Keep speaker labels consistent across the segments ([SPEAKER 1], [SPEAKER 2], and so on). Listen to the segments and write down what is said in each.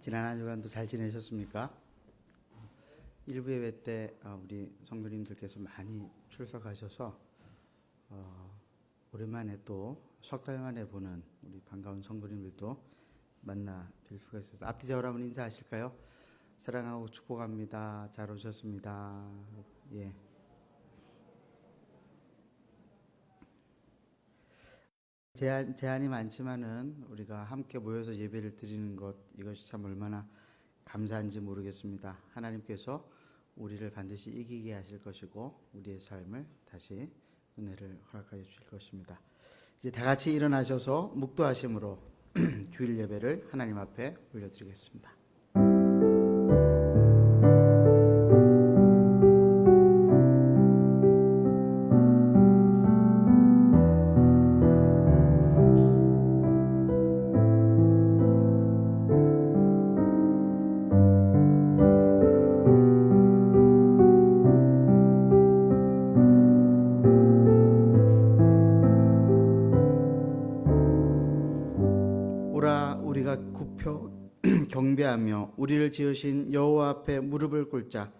[SPEAKER 1] 지난 한 주간도 잘 지내셨습니까? 일부 예배 때 우리 성도님들께서 많이 출석하셔서 오랜만에 또 석 달 만에 보는 우리 반가운 성도님들도 만나 뵐 수가 있어서 앞뒤적으로 한번 인사하실까요? 사랑하고 축복합니다. 잘 오셨습니다. 예. 제한이 많지만은 우리가 함께 모여서 예배를 드리는 것, 이것이 참 얼마나 감사한지 모르겠습니다. 하나님께서 우리를 반드시 이기게 하실 것이고 우리의 삶을 다시 은혜를 허락하여 주실 것입니다. 이제 다 같이 일어나셔서 묵도하심으로 주일 예배를 하나님 앞에 올려드리겠습니다. 우리가 굽혀 경배하며 우리를 지으신 여호와 앞에 무릎을 꿇자.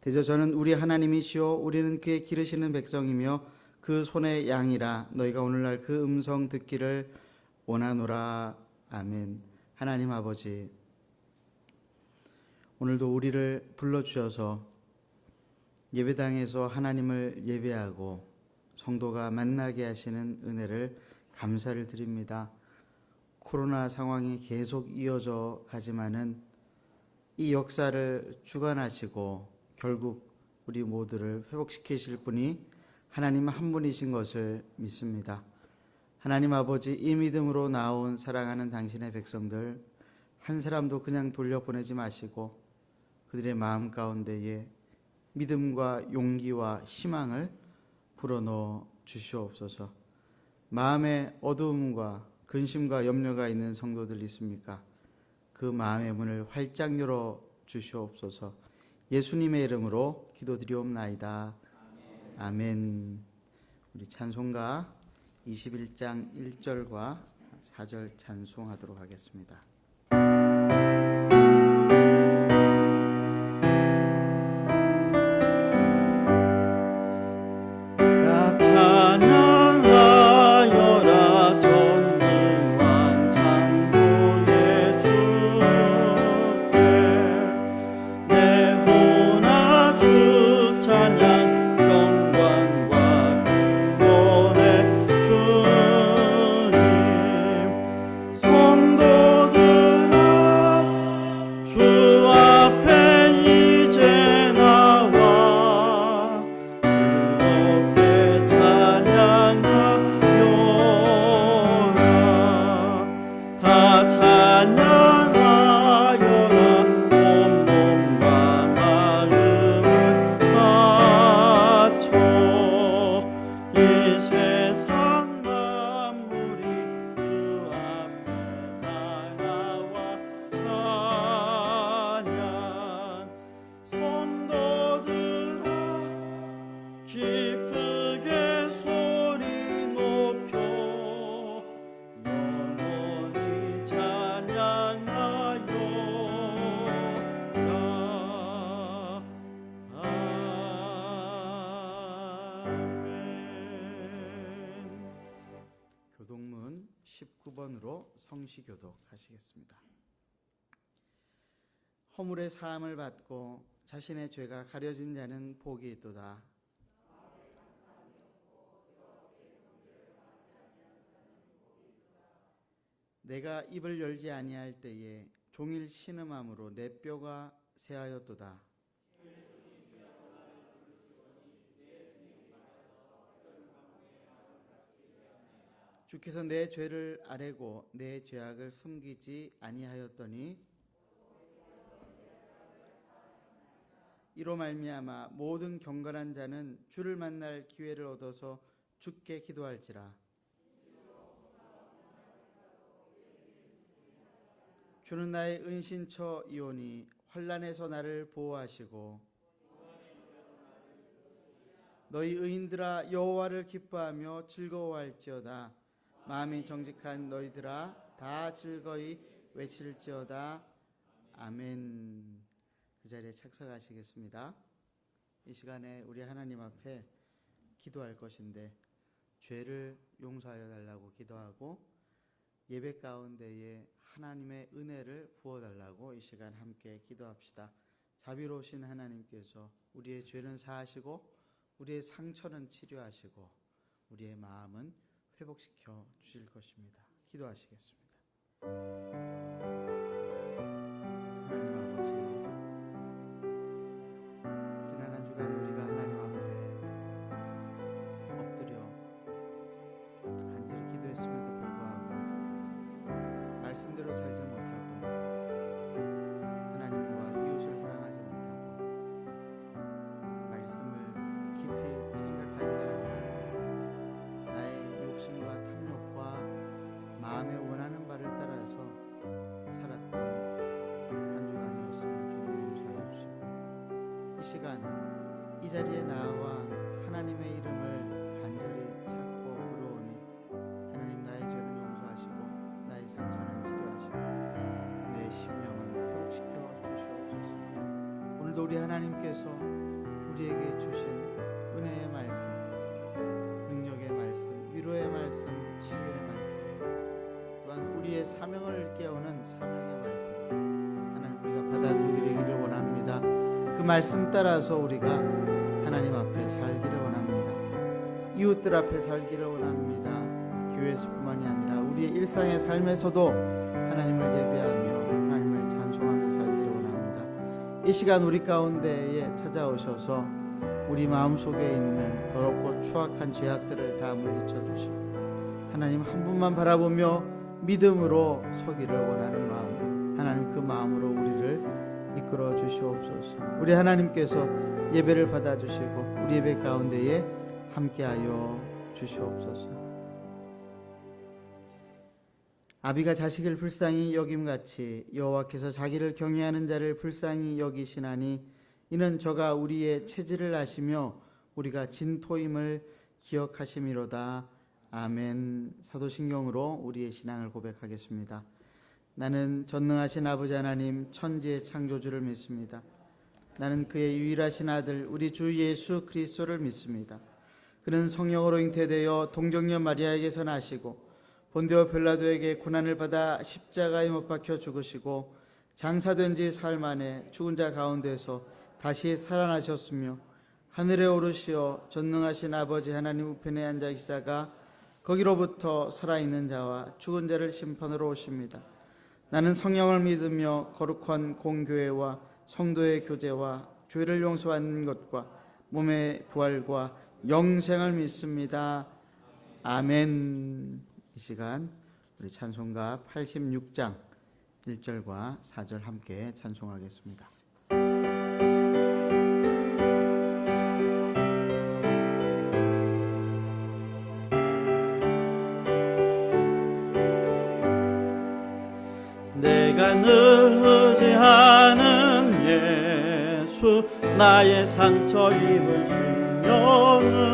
[SPEAKER 1] 대저 저는 우리 하나님이시오 우리는 그의 기르시는 백성이며 그 손의 양이라. 너희가 오늘날 그 음성 듣기를 원하노라. 아멘. 하나님 아버지, 오늘도 우리를 불러주셔서 예배당에서 하나님을 예배하고 성도가 만나게 하시는 은혜를 감사를 드립니다. 코로나 상황이 계속 이어져 가지만은 이 역사를 주관하시고 결국 우리 모두를 회복시키실 분이 하나님 한 분이신 것을 믿습니다. 하나님 아버지, 이 믿음으로 나온 사랑하는 당신의 백성들 한 사람도 그냥 돌려보내지 마시고 그들의 마음 가운데에 믿음과 용기와 희망을 불어넣어 주시옵소서. 마음의 어두움과 근심과 염려가 있는 성도들 있습니까? 그 마음의 문을 활짝 열어 주시옵소서. 예수님의 이름으로 기도드리옵나이다. 아멘. 우리 찬송가 21장 1절과 4절 찬송하도록 하겠습니다. 교동문 19번으로 성시교독 하시겠습니다. 허물의 사함을 받고 자신의 죄가 가려진 자는 복이 있도다. 내가 입을 열지 아니할 때에 종일 신음함으로 내 뼈가 새하였도다. 주께서 내 죄를 아뢰고 내 죄악을 숨기지 아니하였더니 이로 말미암아 모든 경건한 자는 주를 만날 기회를 얻어서 주께 기도할지라. 주는 나의 은신처이오니 환난에서 나를 보호하시고 너희 의인들아 여호와를 기뻐하며 즐거워할지어다. 마음이 정직한 너희들아 다 즐거이 외칠지어다. 아멘. 그 자리에 착석하시겠습니다. 이 시간에 우리 하나님 앞에 기도할 것인데 죄를 용서하여 달라고 기도하고 예배 가운데에 하나님의 은혜를 부어달라고 이 시간 함께 기도합시다. 자비로우신 하나님께서 우리의 죄는 사하시고 우리의 상처는 치료하시고 우리의 마음은 회복시켜 주실 것입니다. 기도하시겠습니다. 하나님 아버지, 지난 한 주간 우리가 하나님 앞에 엎드려 간절히 기도했음에도 불구하고 말씀대로 살지 못하고 하나님과 이웃을 사랑하지 못하고 말씀을 깊이 생각하지 않아 나의 욕심과 탐욕과 마음에 원하는 바를 따라서 살았던 한 주간이었음을 주님 용서하여 주시고 이 시간 이 자리에 나와 하나님의 이름을 간절히 찾고 부르오니 하나님 나의 죄는 용서하시고 나의 상처는 치료하시고 내 심령은 회복시켜 주시옵소서. 오늘도 우리 하나님께서 우리에게 주신 은혜의 말씀, 능력의 말씀, 위로의 말씀, 치유의 말씀, 또한 우리의 사명을 깨우는 사명의 말씀 하나님 우리가 받아들이기를 원합니다. 그 말씀 따라서 우리가 하나님 앞에 살기를 원합니다. 이웃들 앞에 살기를 원합니다. 교회에서뿐만이 아니라 우리의 일상의 삶에서도 하나님을 예배하며 하나님을 찬송하며 살기를 원합니다. 이 시간 우리 가운데에 찾아오셔서 우리 마음속에 있는 더럽고 추악한 죄악들을 다 물리쳐 주시고 하나님 한 분만 바라보며 믿음으로 서기를 원하는 마음, 하나님 그 마음으로 우리를 이끌어 주시옵소서. 우리 하나님께서 예배를 받아주시고 우리 예배 가운데에 함께하여 주시옵소서. 아비가 자식을 불쌍히 여김같이 여호와께서 자기를 경외하는 자를 불쌍히 여기시나니 이는 저가 우리의 체질을 아시며 우리가 진토임을 기억하심이로다. 아멘. 사도신경으로 우리의 신앙을 고백하겠습니다. 나는 전능하신 아버지 하나님 천지의 창조주를 믿습니다. 나는 그의 유일하신 아들 우리 주 예수 그리스도를 믿습니다. 그는 성령으로 잉태되어 동정녀 마리아에게서 나시고 본디오 빌라도에게 고난을 받아 십자가에 못 박혀 죽으시고 장사된 지 사흘 만에 죽은 자 가운데서 다시 살아나셨으며 하늘에 오르시어 전능하신 아버지 하나님 우편에 앉아 계시다가 거기로부터 살아있는 자와 죽은 자를 심판으로 오십니다. 나는 성령을 믿으며 거룩한 공교회와 성도의 교제와 죄를 용서하는 것과 몸의 부활과 영생을 믿습니다. 아멘. 이 시간 우리 찬송가 86장 1절과 4절 함께 찬송하겠습니다.
[SPEAKER 2] 내가 늘 의지하는 예수 나의 상처 입은 심령을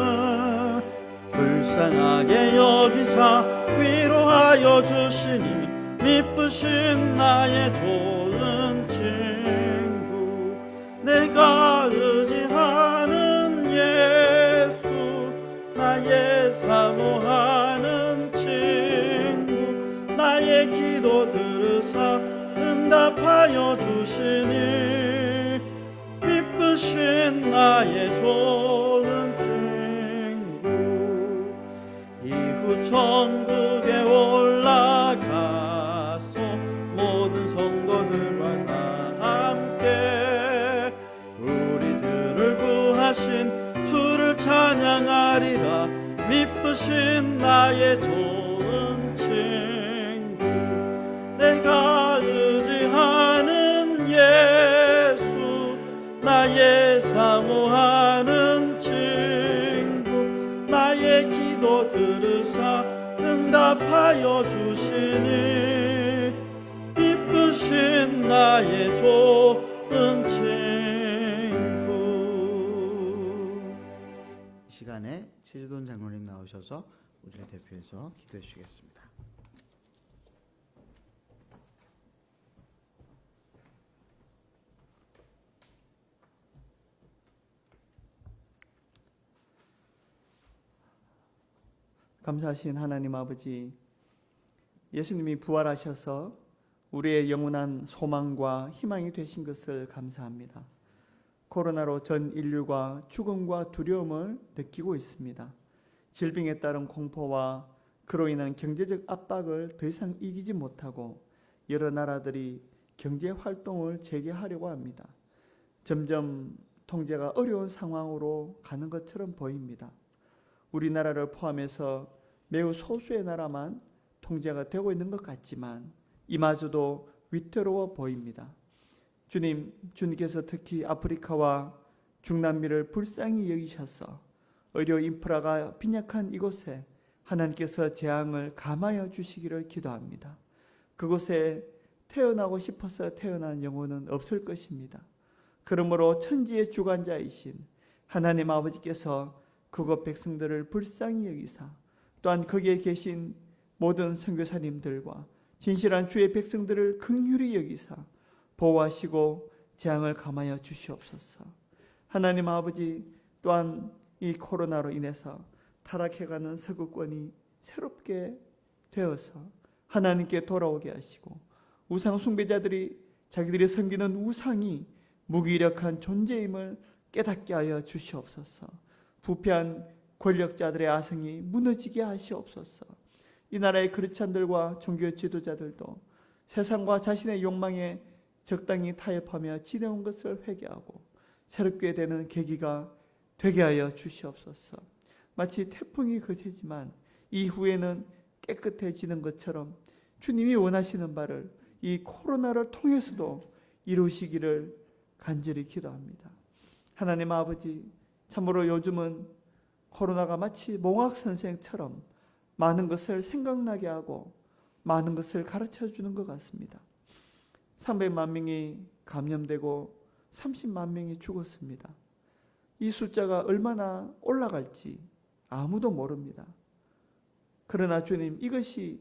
[SPEAKER 2] 불쌍하게 여기사 위로하여 주시니 미쁘신 나의 좋은 친구 내가 의지하는 예수 나의 사모하는 친구 나의 기도 들으사 응답하여 주시니 미쁘신 나의 좋은 친구 이후 천국에 올라가서 모든 성도들과 다 함께 우리들을 구하신 주를 찬양하리라 미쁘신 나의 좋은 친구 내가 의지하는 예수 나의 사모하는 친구 나의 기도 들으사 응답하여 주시니 미쁘신 나의 좋은 친구.
[SPEAKER 1] 이 시간에 최주돈 장로님 나오셔서 우리를 대표해서 기도해 주시겠습니다.
[SPEAKER 3] 감사하신 하나님 아버지, 예수님이 부활하셔서 우리의 영원한 소망과 희망이 되신 것을 감사합니다. 코로나로 전 인류가 죽음과 두려움을 느끼고 있습니다. 질병에 따른 공포와 그로 인한 경제적 압박을 더 이상 이기지 못하고 여러 나라들이 경제 활동을 재개하려고 합니다. 점점 통제가 어려운 상황으로 가는 것처럼 보입니다. 우리나라를 포함해서 매우 소수의 나라만 통제가 되고 있는 것 같지만 이마저도 위태로워 보입니다. 주님께서 특히 아프리카와 중남미를 불쌍히 여기셔서 의료 인프라가 빈약한 이곳에 하나님께서 재앙을 감하여 주시기를 기도합니다. 그곳에 태어나고 싶어서 태어난 영혼은 없을 것입니다. 그러므로 천지의 주관자이신 하나님 아버지께서 그곳 백성들을 불쌍히 여기사 또한 거기에 계신 모든 선교사님들과 진실한 주의 백성들을 긍휼히 여기사 보호하시고 재앙을 감하여 주시옵소서. 하나님 아버지, 또한 이 코로나로 인해서 타락해가는 서구권이 새롭게 되어서 하나님께 돌아오게 하시고 우상 숭배자들이 자기들이 섬기는 우상이 무기력한 존재임을 깨닫게 하여 주시옵소서. 부패한 권력자들의 아성이 무너지게 하시옵소서. 이 나라의 크리스찬들과 종교 지도자들도 세상과 자신의 욕망에 적당히 타협하며 지내온 것을 회개하고 새롭게 되는 계기가 되게 하여 주시옵소서. 마치 태풍이 그치지만 이후에는 깨끗해지는 것처럼 주님이 원하시는 바를 이 코로나를 통해서도 이루시기를 간절히 기도합니다. 하나님 아버지, 참으로 요즘은 코로나가 마치 몽학 선생처럼 많은 것을 생각나게 하고 많은 것을 가르쳐 주는 것 같습니다. 300만 명이 감염되고 30만 명이 죽었습니다. 이 숫자가 얼마나 올라갈지 아무도 모릅니다. 그러나 주님, 이것이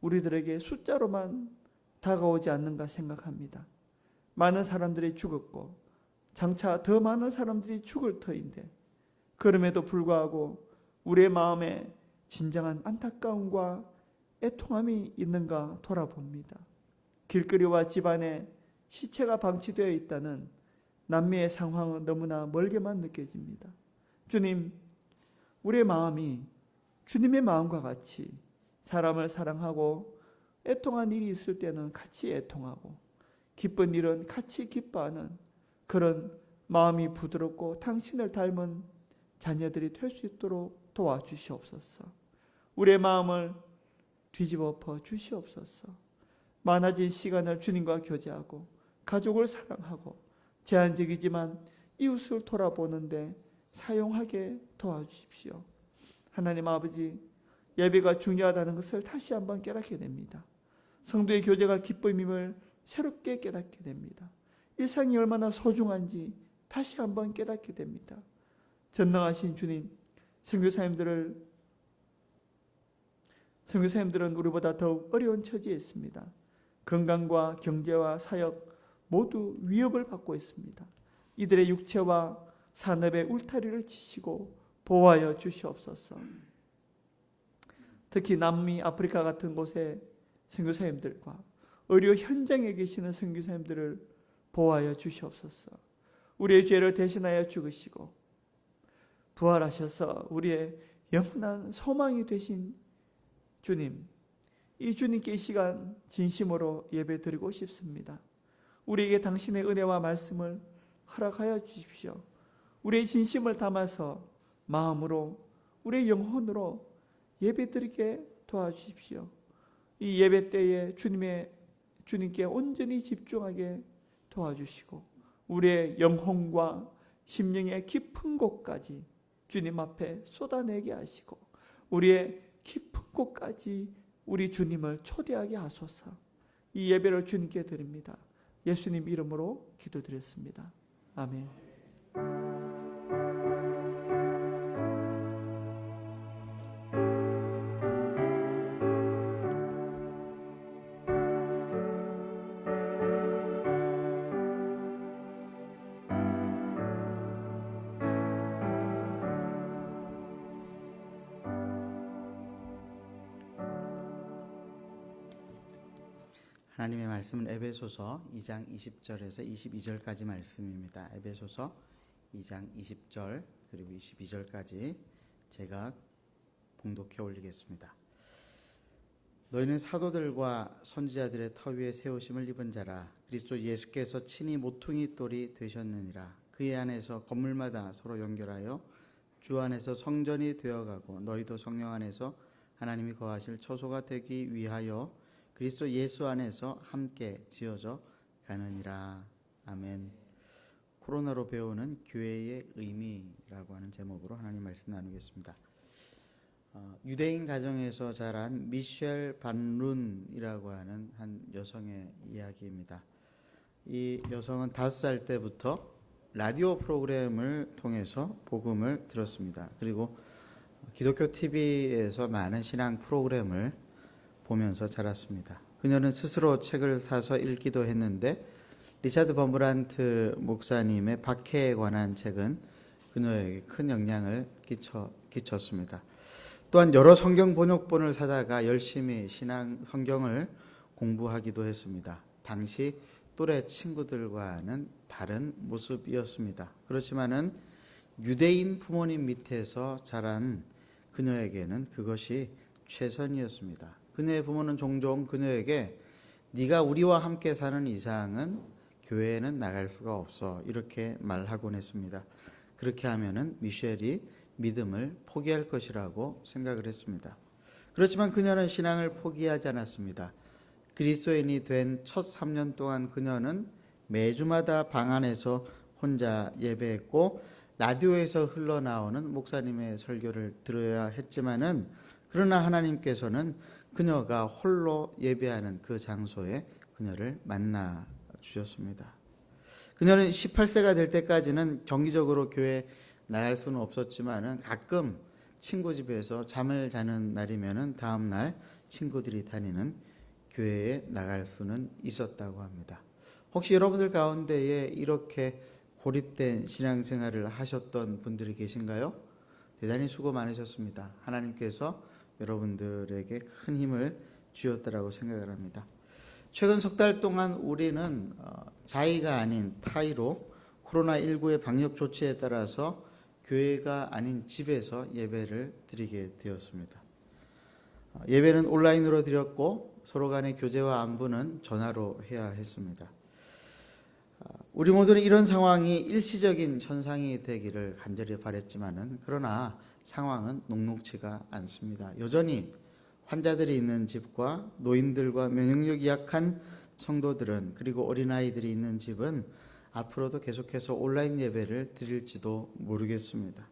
[SPEAKER 3] 우리들에게 숫자로만 다가오지 않는가 생각합니다. 많은 사람들이 죽었고 장차 더 많은 사람들이 죽을 터인데 그럼에도 불구하고 우리의 마음에 진정한 안타까움과 애통함이 있는가 돌아봅니다. 길거리와 집안에 시체가 방치되어 있다는 남미의 상황은 너무나 멀게만 느껴집니다. 주님, 우리의 마음이 주님의 마음과 같이 사람을 사랑하고 애통한 일이 있을 때는 같이 애통하고 기쁜 일은 같이 기뻐하는 그런 마음이 부드럽고 당신을 닮은 자녀들이 될 수 있도록 도와주시옵소서. 우리의 마음을 뒤집어 엎어 주시옵소서. 많아진 시간을 주님과 교제하고 가족을 사랑하고 제한적이지만 이웃을 돌아보는데 사용하게 도와주십시오. 하나님 아버지, 예배가 중요하다는 것을 다시 한번 깨닫게 됩니다. 성도의 교제가 기쁨임을 새롭게 깨닫게 됩니다. 일상이 얼마나 소중한지 다시 한번 깨닫게 됩니다. 전능하신 주님, 선교사님들은 우리보다 더욱 어려운 처지에 있습니다. 건강과 경제와 사역 모두 위협을 받고 있습니다. 이들의 육체와 산업의 울타리를 치시고 보호하여 주시옵소서. 특히 남미 아프리카 같은 곳의 선교사님들과 의료 현장에 계시는 선교사님들을 보호하여 주시옵소서. 우리의 죄를 대신하여 죽으시고 부활하셔서 우리의 영원한 소망이 되신 주님, 이 주님께 이 시간 진심으로 예배드리고 싶습니다. 우리에게 당신의 은혜와 말씀을 허락하여 주십시오. 우리의 진심을 담아서 마음으로 우리의 영혼으로 예배드리게 도와주십시오. 이 예배 때에 주님께 온전히 집중하게 도와주시고 우리의 영혼과 심령의 깊은 곳까지 주님 앞에 쏟아내게 하시고 우리의 깊은 곳까지 우리 주님을 초대하게 하소서. 이 예배를 주님께 드립니다. 예수님 이름으로 기도드렸습니다. 아멘.
[SPEAKER 1] 하나님의 말씀은 에베소서 2장 20절에서 22절까지 말씀입니다. 에베소서 2장 20절 그리고 22절까지 제가 봉독해 올리겠습니다. 너희는 사도들과 선지자들의 터 위에 세우심을 입은 자라. 그리스도 예수께서 친히 모퉁이 돌이 되셨느니라. 그의 안에서 건물마다 서로 연결하여 주 안에서 성전이 되어가고 너희도 성령 안에서 하나님이 거하실 처소가 되기 위하여 그리스도 예수 안에서 함께 지어져 가느니라. 아멘. 코로나로 배우는 교회의 의미라고 하는 제목으로 하나님 말씀 나누겠습니다. 유대인 가정에서 자란 미셸 반룬이라고 하는 한 여성의 이야기입니다. 이 여성은 5살 때부터 라디오 프로그램을 통해서 복음을 들었습니다. 그리고 기독교 TV에서 많은 신앙 프로그램을 보면서 자랐습니다. 그녀는 스스로 책을 사서 읽기도 했는데 리차드 버브란트 목사님의 박해에 관한 책은 그녀에게 큰 영향을 끼쳤습니다. 또한 여러 성경 번역본을 사다가 열심히 신앙 성경을 공부하기도 했습니다. 당시 또래 친구들과는 다른 모습이었습니다. 그렇지만은 유대인 부모님 밑에서 자란 그녀에게는 그것이 최선이었습니다. 그녀의 부모는 종종 그녀에게 네가 우리와 함께 사는 이상은 교회에는 나갈 수가 없어 이렇게 말하곤 했습니다. 그렇게 하면은 미셸이 믿음을 포기할 것이라고 생각을 했습니다. 그렇지만 그녀는 신앙을 포기하지 않았습니다. 그리스도인이 된 첫 3년 동안 그녀는 매주마다 방 안에서 혼자 예배했고 라디오에서 흘러나오는 목사님의 설교를 들어야 했지만은 그러나 하나님께서는 그녀가 홀로 예배하는 그 장소에 그녀를 만나 주셨습니다. 그녀는 18세가 될 때까지는 정기적으로 교회에 나갈 수는 없었지만은 가끔 친구 집에서 잠을 자는 날이면은 다음 날 친구들이 다니는 교회에 나갈 수는 있었다고 합니다. 혹시 여러분들 가운데에 이렇게 고립된 신앙생활을 하셨던 분들이 계신가요? 대단히 수고 많으셨습니다. 하나님께서 여러분들에게 큰 힘을 주었다라고 생각을 합니다. 최근 석 달 동안 우리는 자의가 아닌 타의로 코로나19의 방역 조치에 따라서 교회가 아닌 집에서 예배를 드리게 되었습니다. 예배는 온라인으로 드렸고 서로 간의 교제와 안부는 전화로 해야 했습니다. 우리 모두는 이런 상황이 일시적인 현상이 되기를 간절히 바랬지만은 그러나 상황은 녹록지가 않습니다. 여전히 환자들이 있는 집과 노인들과 면역력이 약한 성도들은 그리고 어린아이들이 있는 집은 앞으로도 계속해서 온라인 예배를 드릴지도 모르겠습니다.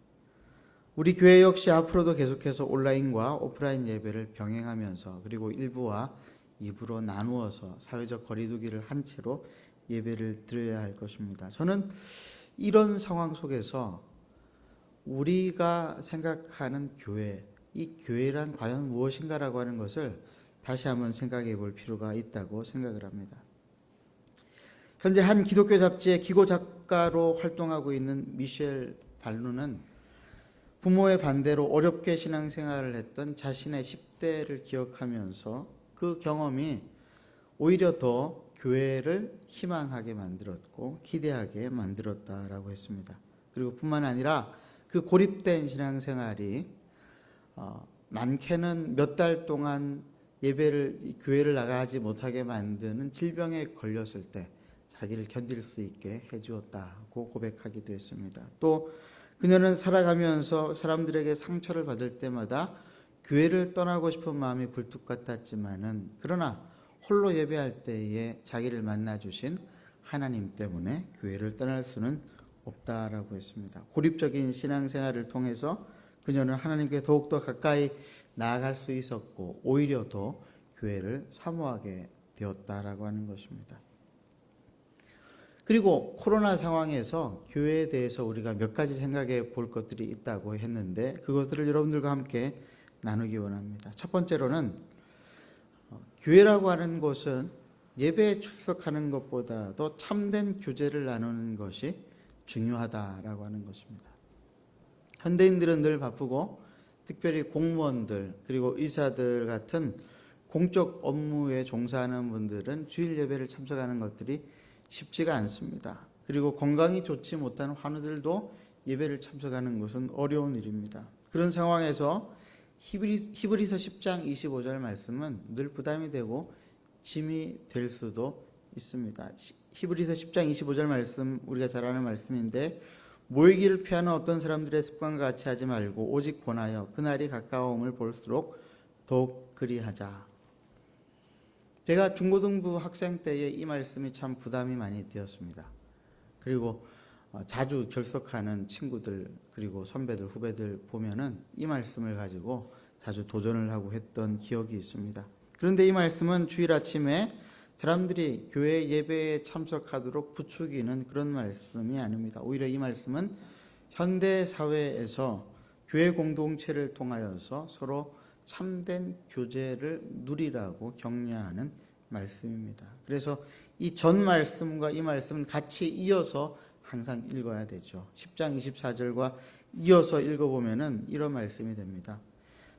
[SPEAKER 1] 우리 교회 역시 앞으로도 계속해서 온라인과 오프라인 예배를 병행하면서 그리고 1부와 2부로 나누어서 사회적 거리두기를 한 채로 예배를 드려야 할 것입니다. 저는 이런 상황 속에서 우리가 생각하는 교회, 이 교회란 과연 무엇인가라고 하는 것을 다시 한번 생각해 볼 필요가 있다고 생각을 합니다. 현재 한 기독교 잡지의 기고 작가로 활동하고 있는 미셸 발루는 부모의 반대로 어렵게 신앙생활을 했던 자신의 10대를 기억하면서 그 경험이 오히려 더 교회를 희망하게 만들었고 기대하게 만들었다라고 했습니다. 그리고 뿐만 아니라 그 고립된 신앙생활이 많게는 몇 달 동안 교회를 나가지 못하게 만드는 질병에 걸렸을 때 자기를 견딜 수 있게 해주었다고 고백하기도 했습니다. 또 그녀는 살아가면서 사람들에게 상처를 받을 때마다 교회를 떠나고 싶은 마음이 굴뚝 같았지만은 그러나 홀로 예배할 때에 자기를 만나주신 하나님 때문에 교회를 떠날 수는 없다라고 했습니다. 고립적인 신앙생활을 통해서 그녀는 하나님께 더욱더 가까이 나아갈 수 있었고 오히려 더 교회를 사모하게 되었다라고 하는 것입니다. 그리고 코로나 상황에서 교회에 대해서 우리가 몇 가지 생각해 볼 것들이 있다고 했는데 그것들을 여러분들과 함께 나누기 원합니다. 첫 번째로는 교회라고 하는 것은 예배에 출석하는 것보다도 참된 교제를 나누는 것이 중요하다라고 하는 것입니다. 현대인들은 늘 바쁘고 특별히 공무원들 그리고 의사들 같은 공적 업무에 종사하는 분들은 주일 예배를 참석하는 것들이 쉽지가 않습니다. 그리고 건강이 좋지 못한 환우들도 예배를 참석하는 것은 어려운 일입니다. 그런 상황에서 히브리서 10장 25절 말씀은 늘 부담이 되고 짐이 될 수도 있습니다. 히브리서 10장 25절 말씀, 우리가 잘 아는 말씀인데, 모이기를 피하는 어떤 사람들의 습관과 같이 하지 말고 오직 권하여 그날이 가까움을 볼수록 더욱 그리하자. 제가 중고등부 학생 때에 이 말씀이 참 부담이 많이 되었습니다. 그리고 자주 결석하는 친구들, 그리고 선배들, 후배들 보면은 이 말씀을 가지고 자주 도전을 하고 했던 기억이 있습니다. 그런데 이 말씀은 주일 아침에 사람들이 교회 예배에 참석하도록 부추기는 그런 말씀이 아닙니다. 오히려 이 말씀은 현대 사회에서 교회 공동체를 통하여서 서로 참된 교제를 누리라고 격려하는 말씀입니다. 그래서 이 전 말씀과 이 말씀은 같이 이어서 항상 읽어야 되죠. 10장 24절과 이어서 읽어보면은 이런 말씀이 됩니다.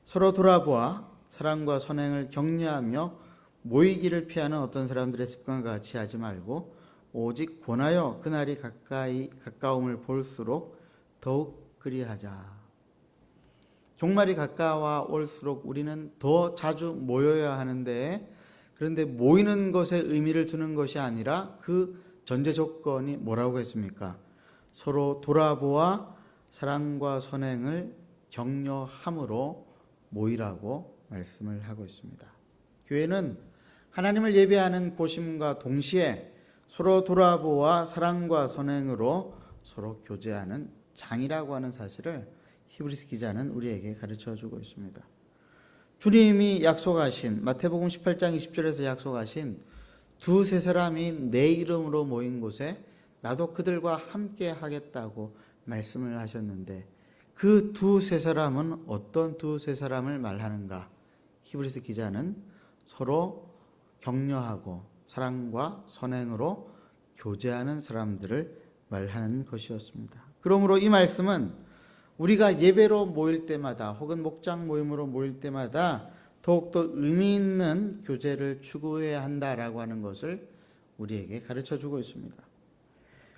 [SPEAKER 1] 서로 돌아보아 사랑과 선행을 격려하며 모이기를 피하는 어떤 사람들의 습관과 같이 하지 말고 오직 권하여 그날이 가까움을 볼수록 더욱 그리하자. 종말이 가까워 올수록 우리는 더 자주 모여야 하는데, 그런데 모이는 것에 의미를 두는 것이 아니라 그 전제 조건이 뭐라고 했습니까? 서로 돌아보아 사랑과 선행을 격려함으로 모이라고 말씀을 하고 있습니다. 교회는 하나님을 예배하는 곳임과 동시에 서로 돌아보아 사랑과 선행으로 서로 교제하는 장이라고 하는 사실을 히브리서 기자는 우리에게 가르쳐주고 있습니다. 주님이 약속하신, 마태복음 18장 20절에서 약속하신 두세 사람이 내 이름으로 모인 곳에 나도 그들과 함께 하겠다고 말씀을 하셨는데, 그 두세 사람은 어떤 두세 사람을 말하는가? 히브리서 기자는 서로 격려하고 사랑과 선행으로 교제하는 사람들을 말하는 것이었습니다. 그러므로 이 말씀은 우리가 예배로 모일 때마다 혹은 목장 모임으로 모일 때마다 더욱더 의미 있는 교제를 추구해야 한다라고 하는 것을 우리에게 가르쳐주고 있습니다.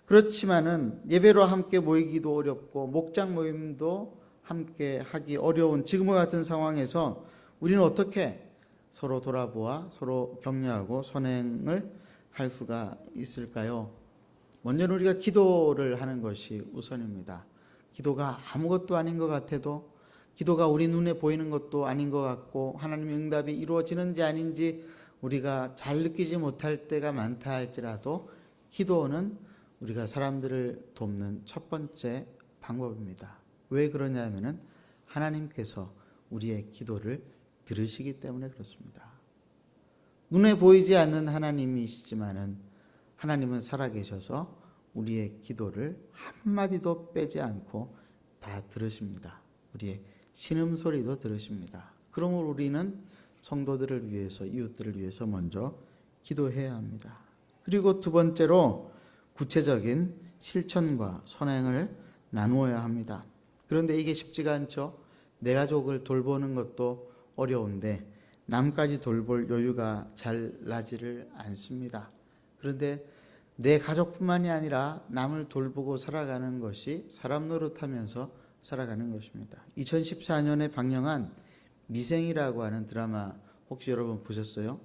[SPEAKER 1] 그렇지만은 예배로 함께 모이기도 어렵고 목장 모임도 함께 하기 어려운 지금과 같은 상황에서 우리는 어떻게 서로 돌아보아 서로 격려하고 선행을 할 수가 있을까요? 먼저는 우리가 기도를 하는 것이 우선입니다. 기도가 아무것도 아닌 것 같아도, 기도가 우리 눈에 보이는 것도 아닌 것 같고, 하나님의 응답이 이루어지는지 아닌지 우리가 잘 느끼지 못할 때가 많다 할지라도, 기도는 우리가 사람들을 돕는 첫 번째 방법입니다. 왜 그러냐면은 하나님께서 우리의 기도를 들으시기 때문에 그렇습니다. 눈에 보이지 않는 하나님이시지만은 하나님은 살아계셔서 우리의 기도를 한마디도 빼지 않고 다 들으십니다. 우리의 신음소리도 들으십니다. 그러므로 우리는 성도들을 위해서, 이웃들을 위해서 먼저 기도해야 합니다. 그리고 두 번째로 구체적인 실천과 선행을 나누어야 합니다. 그런데 이게 쉽지가 않죠. 내 가족을 돌보는 것도 어려운데 남까지 돌볼 여유가 잘 나지를 않습니다. 그런데 내 가족뿐만이 아니라 남을 돌보고 살아가는 것이 사람 노릇하면서 살아가는 것입니다. 2014년에 방영한 미생이라고 하는 드라마 혹시 여러분 보셨어요?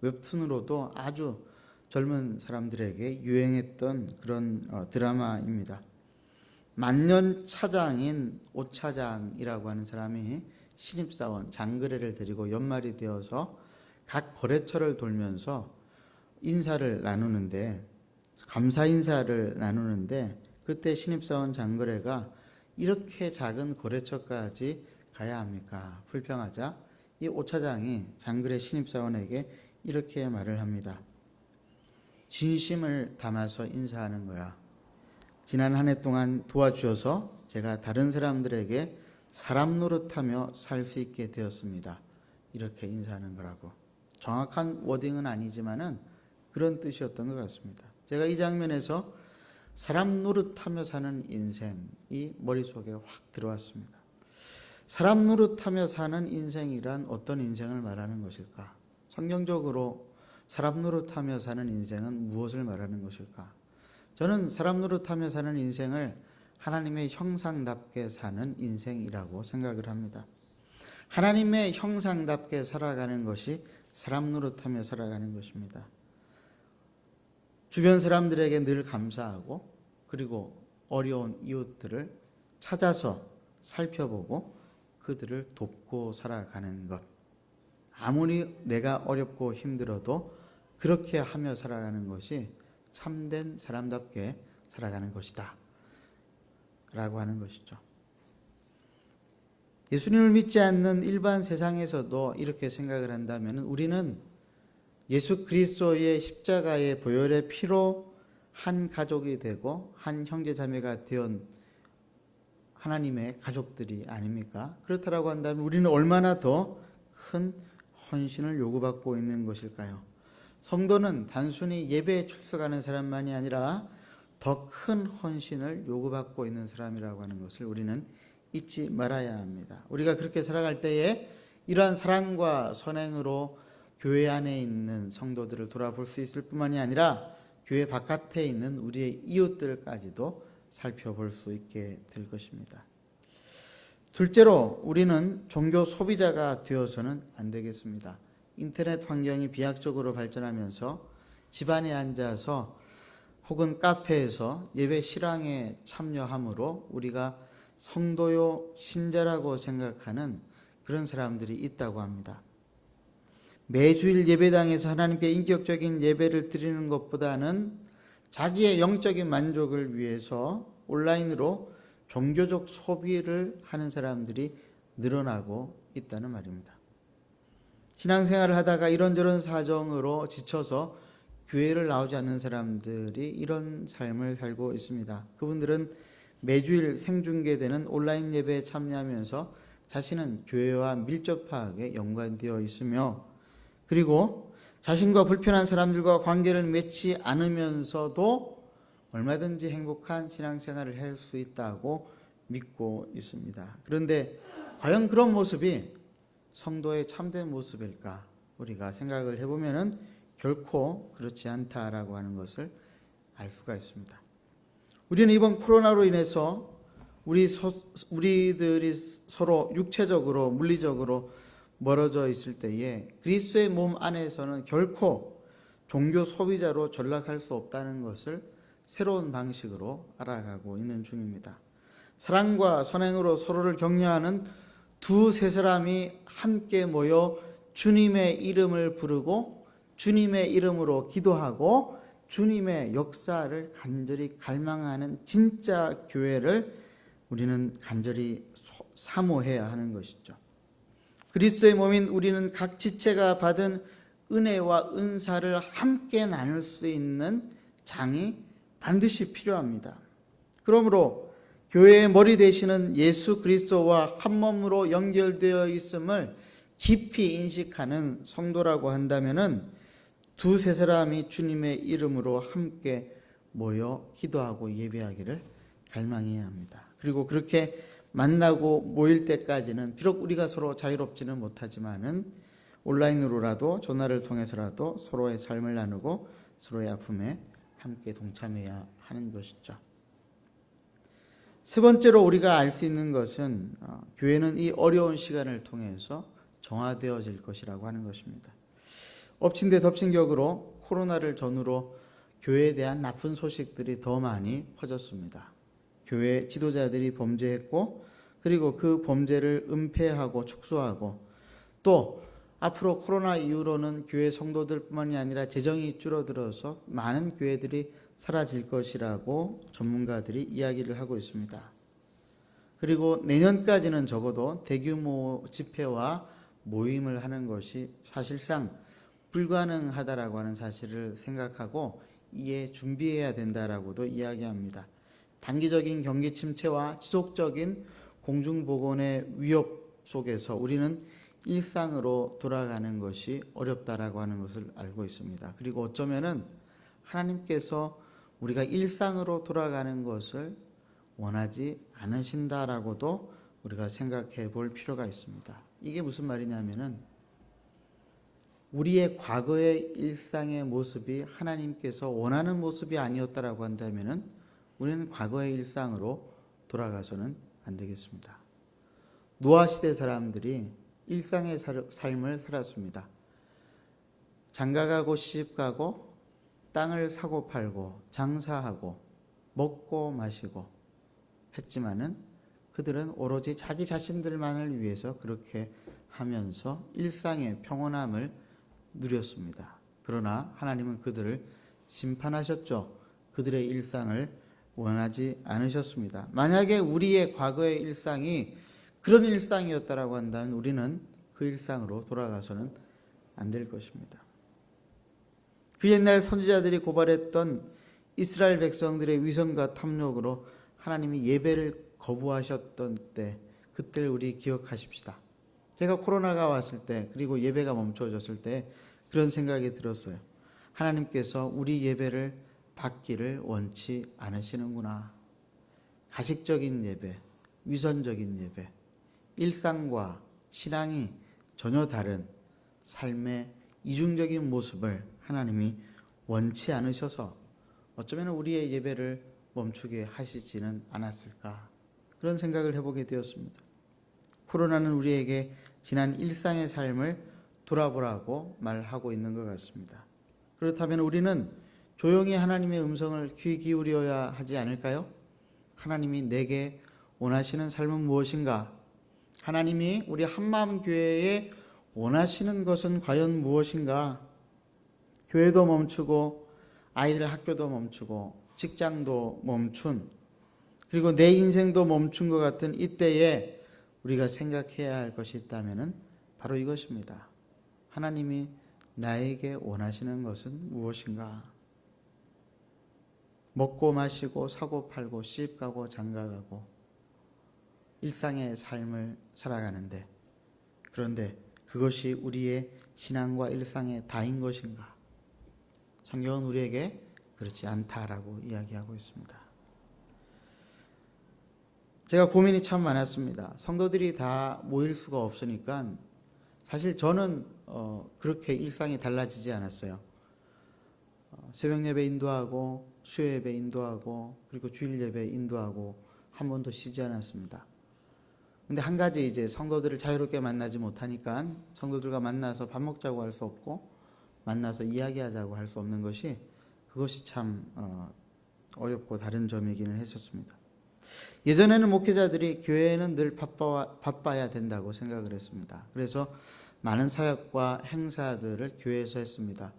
[SPEAKER 1] 웹툰으로도 아주 젊은 사람들에게 유행했던 그런 드라마입니다. 만년 차장인 오차장이라고 하는 사람이 신입사원 장거래를 데리고 연말이 되어서 각 거래처를 돌면서 인사를 나누는데, 감사 인사를 나누는데, 그때 신입사원 장거래가 이렇게 작은 거래처까지 가야 합니까? 불평하자 이 오차장이 장거래 신입사원에게 이렇게 말을 합니다. 진심을 담아서 인사하는 거야. 지난 한 해 동안 도와주셔서 제가 다른 사람들에게 사람 노릇하며 살 수 있게 되었습니다. 이렇게 인사하는 거라고. 정확한 워딩은 아니지만은 그런 뜻이었던 것 같습니다. 제가 이 장면에서 사람 노릇하며 사는 인생이 머릿속에 확 들어왔습니다. 사람 노릇하며 사는 인생이란 어떤 인생을 말하는 것일까? 환경적으로 사람 노릇하며 사는 인생은 무엇을 말하는 것일까? 저는 사람 노릇하며 사는 인생을 하나님의 형상답게 사는 인생이라고 생각을 합니다. 하나님의 형상답게 살아가는 것이 사람 노릇하며 살아가는 것입니다. 주변 사람들에게 늘 감사하고 그리고 어려운 이웃들을 찾아서 살펴보고 그들을 돕고 살아가는 것. 아무리 내가 어렵고 힘들어도 그렇게 하며 살아가는 것이 참된 사람답게 살아가는 것이다 라고 하는 것이죠. 예수님을 믿지 않는 일반 세상에서도 이렇게 생각을 한다면 우리는 예수 그리스도의 십자가의 보혈의 피로 한 가족이 되고 한 형제 자매가 되온 하나님의 가족들이 아닙니까? 그렇다라고 한다면 우리는 얼마나 더 큰 헌신을 요구받고 있는 것일까요? 성도는 단순히 예배에 출석하는 사람만이 아니라 더 큰 헌신을 요구받고 있는 사람이라고 하는 것을 우리는 잊지 말아야 합니다. 우리가 그렇게 살아갈 때에 이러한 사랑과 선행으로 교회 안에 있는 성도들을 돌아볼 수 있을 뿐만이 아니라 교회 바깥에 있는 우리의 이웃들까지도 살펴볼 수 있게 될 것입니다. 둘째로 우리는 종교 소비자가 되어서는 안 되겠습니다. 인터넷 환경이 비약적으로 발전하면서 집안에 앉아서 혹은 카페에서 예배 실황에 참여함으로 우리가 성도요 신자라고 생각하는 그런 사람들이 있다고 합니다. 매주일 예배당에서 하나님께 인격적인 예배를 드리는 것보다는 자기의 영적인 만족을 위해서 온라인으로 종교적 소비를 하는 사람들이 늘어나고 있다는 말입니다. 신앙생활을 하다가 이런저런 사정으로 지쳐서 교회를 나오지 않는 사람들이 이런 삶을 살고 있습니다. 그분들은 매주일 생중계되는 온라인 예배에 참여하면서 자신은 교회와 밀접하게 연관되어 있으며 그리고 자신과 불편한 사람들과 관계를 맺지 않으면서도 얼마든지 행복한 신앙생활을 할 수 있다고 믿고 있습니다. 그런데 과연 그런 모습이 성도의 참된 모습일까? 우리가 생각을 해보면 결코 그렇지 않다라고 하는 것을 알 수가 있습니다. 우리는 이번 코로나로 인해서 우리들이 서로 육체적으로 물리적으로 멀어져 있을 때에 그리스도의 몸 안에서는 결코 종교 소비자로 전락할 수 없다는 것을 새로운 방식으로 알아가고 있는 중입니다. 사랑과 선행으로 서로를 격려하는 두세 사람이 함께 모여 주님의 이름을 부르고 주님의 이름으로 기도하고 주님의 역사를 간절히 갈망하는 진짜 교회를 우리는 간절히 사모해야 하는 것이죠. 그리스도의 몸인 우리는 각 지체가 받은 은혜와 은사를 함께 나눌 수 있는 장이 반드시 필요합니다. 그러므로 교회의 머리 되시는 예수 그리스도와 한 몸으로 연결되어 있음을 깊이 인식하는 성도라고 한다면은 두세 사람이 주님의 이름으로 함께 모여 기도하고 예배하기를 갈망해야 합니다. 그리고 그렇게 만나고 모일 때까지는 비록 우리가 서로 자유롭지는 못하지만은 온라인으로라도 전화를 통해서라도 서로의 삶을 나누고 서로의 아픔에 함께 동참해야 하는 것이죠. 세 번째로 우리가 알 수 있는 것은 교회는 이 어려운 시간을 통해서 정화되어질 것이라고 하는 것입니다. 엎친 데 덮친 격으로 코로나를 전후로 교회에 대한 나쁜 소식들이 더 많이 퍼졌습니다. 교회 지도자들이 범죄했고 그리고 그 범죄를 은폐하고 축소하고 또 앞으로 코로나 이후로는 교회 성도들뿐만이 아니라 재정이 줄어들어서 많은 교회들이 사라질 것이라고 전문가들이 이야기를 하고 있습니다. 그리고 내년까지는 적어도 대규모 집회와 모임을 하는 것이 사실상 불가능하다라고 하는 사실을 생각하고 이에 준비해야 된다라고도 이야기합니다. 단기적인 경기 침체와 지속적인 공중보건의 위협 속에서 우리는 일상으로 돌아가는 것이 어렵다라고 하는 것을 알고 있습니다. 그리고 어쩌면은 하나님께서 우리가 일상으로 돌아가는 것을 원하지 않으신다라고도 우리가 생각해 볼 필요가 있습니다. 이게 무슨 말이냐면은 우리의 과거의 일상의 모습이 하나님께서 원하는 모습이 아니었다라고 한다면은 우리는 과거의 일상으로 돌아가서는 안 되겠습니다. 노아 시대 사람들이 일상의 삶을 살았습니다. 장가가고 시집가고 땅을 사고 팔고 장사하고 먹고 마시고 했지만은 그들은 오로지 자기 자신들만을 위해서 그렇게 하면서 일상의 평온함을 누렸습니다. 그러나 하나님은 그들을 심판하셨죠. 그들의 일상을 원하지 않으셨습니다. 만약에 우리의 과거의 일상이 그런 일상이었다라고 한다면 우리는 그 일상으로 돌아가서는 안 될 것입니다. 그 옛날 선지자들이 고발했던 이스라엘 백성들의 위선과 탐욕으로 하나님이 예배를 거부하셨던 때, 그때를 우리 기억하십시다. 제가 코로나가 왔을 때, 그리고 예배가 멈춰졌을 때 그런 생각이 들었어요. 하나님께서 우리 예배를 받기를 원치 않으시는구나. 가식적인 예배, 위선적인 예배, 일상과 신앙이 전혀 다른 삶의 이중적인 모습을 하나님이 원치 않으셔서 어쩌면 우리의 예배를 멈추게 하시지는 않았을까, 그런 생각을 해보게 되었습니다. 코로나는 우리에게 지난 일상의 삶을 돌아보라고 말하고 있는 것 같습니다. 그렇다면 우리는 조용히 하나님의 음성을 귀 기울여야 하지 않을까요? 하나님이 내게 원하시는 삶은 무엇인가? 하나님이 우리 한마음 교회에 원하시는 것은 과연 무엇인가? 교회도 멈추고 아이들 학교도 멈추고 직장도 멈춘, 그리고 내 인생도 멈춘 것 같은 이때에 우리가 생각해야 할 것이 있다면 바로 이것입니다. 하나님이 나에게 원하시는 것은 무엇인가? 먹고 마시고 사고 팔고 시집가고 장가가고 일상의 삶을 살아가는데, 그런데 그것이 우리의 신앙과 일상의 다인 것인가? 성경은 우리에게 그렇지 않다라고 이야기하고 있습니다. 제가 고민이 참 많았습니다. 성도들이 다 모일 수가 없으니까 사실 저는 그렇게 일상이 달라지지 않았어요. 새벽 예배 인도하고 수요 예배 인도하고 그리고 주일 예배 인도하고 한 번도 쉬지 않았습니다. 근데 한 가지, 이제 성도들을 자유롭게 만나지 못하니까 성도들과 만나서 밥 먹자고 할 수 없고 만나서 이야기하자고 할 수 없는 것이, 그것이 참 어렵고 다른 점이기는 했었습니다. 예전에는 목회자들이 교회에는 늘 바빠야 된다고 생각을 했습니다. 그래서 많은 사역과 행사들을 교회에서 했습니다.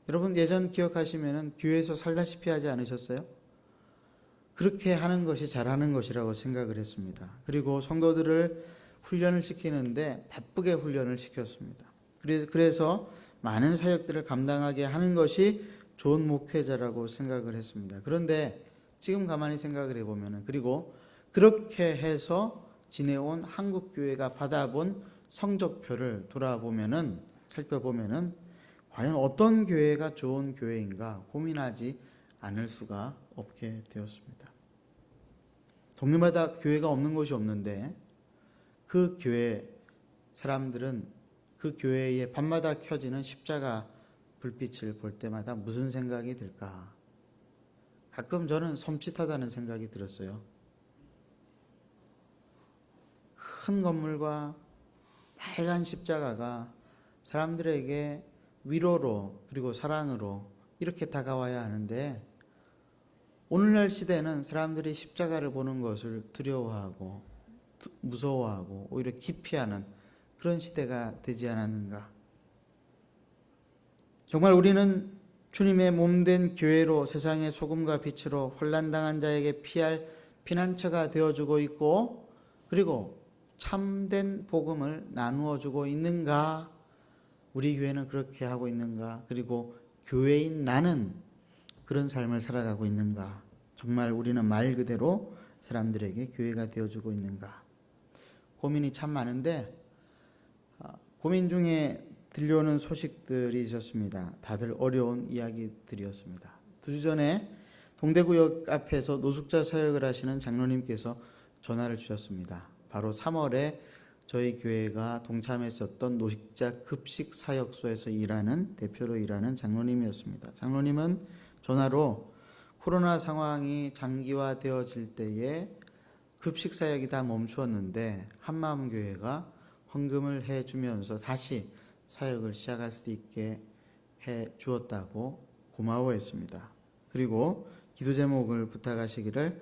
[SPEAKER 1] 여러분 예전 기억하시면은 교회에서 살다시피 하지 않으셨어요? 그렇게 하는 것이 잘하는 것이라고 생각을 했습니다. 그리고 성도들을 훈련을 시키는데 바쁘게 훈련을 시켰습니다. 그래서 많은 사역들을 감당하게 하는 것이 좋은 목회자라고 생각을 했습니다. 그런데 지금 가만히 생각을 해보면, 그리고 그렇게 해서 지내온 한국교회가 받아본 성적표를 살펴보면은 과연 어떤 교회가 좋은 교회인가 고민하지 않을 수가 없게 되었습니다. 동네마다 교회가 없는 곳이 없는데 그 교회 사람들은 그 교회에 밤마다 켜지는 십자가 불빛을 볼 때마다 무슨 생각이 들까? 가끔 저는 섬찟하다는 생각이 들었어요. 큰 건물과 빨간 십자가가 사람들에게 위로로 그리고 사랑으로 이렇게 다가와야 하는데, 오늘날 시대는 사람들이 십자가를 보는 것을 두려워하고 무서워하고 오히려 기피하는 그런 시대가 되지 않았는가? 정말 우리는 주님의 몸된 교회로 세상의 소금과 빛으로 혼란당한 자에게 피할 피난처가 되어주고 있고, 그리고 참된 복음을 나누어주고 있는가? 우리 교회는 그렇게 하고 있는가? 그리고 교회인 나는 그런 삶을 살아가고 있는가? 정말 우리는 말 그대로 사람들에게 교회가 되어주고 있는가? 고민이 참 많은데 고민 중에 들려오는 소식들이 있었습니다. 다들 어려운 이야기들이었습니다. 2주 전에 동대구역 앞에서 노숙자 사역을 하시는 장로님께서 전화를 주셨습니다. 바로 3월에 저희 교회가 동참했었던 노식자 급식 사역소에서 대표로 일하는 장로님이었습니다. 장로님은 전화로 코로나 상황이 장기화되어질 때에 급식 사역이 다 멈추었는데 한마음교회가 헌금을 해주면서 다시 사역을 시작할 수 있게 해 주었다고 고마워했습니다. 그리고 기도 제목을 부탁하시기를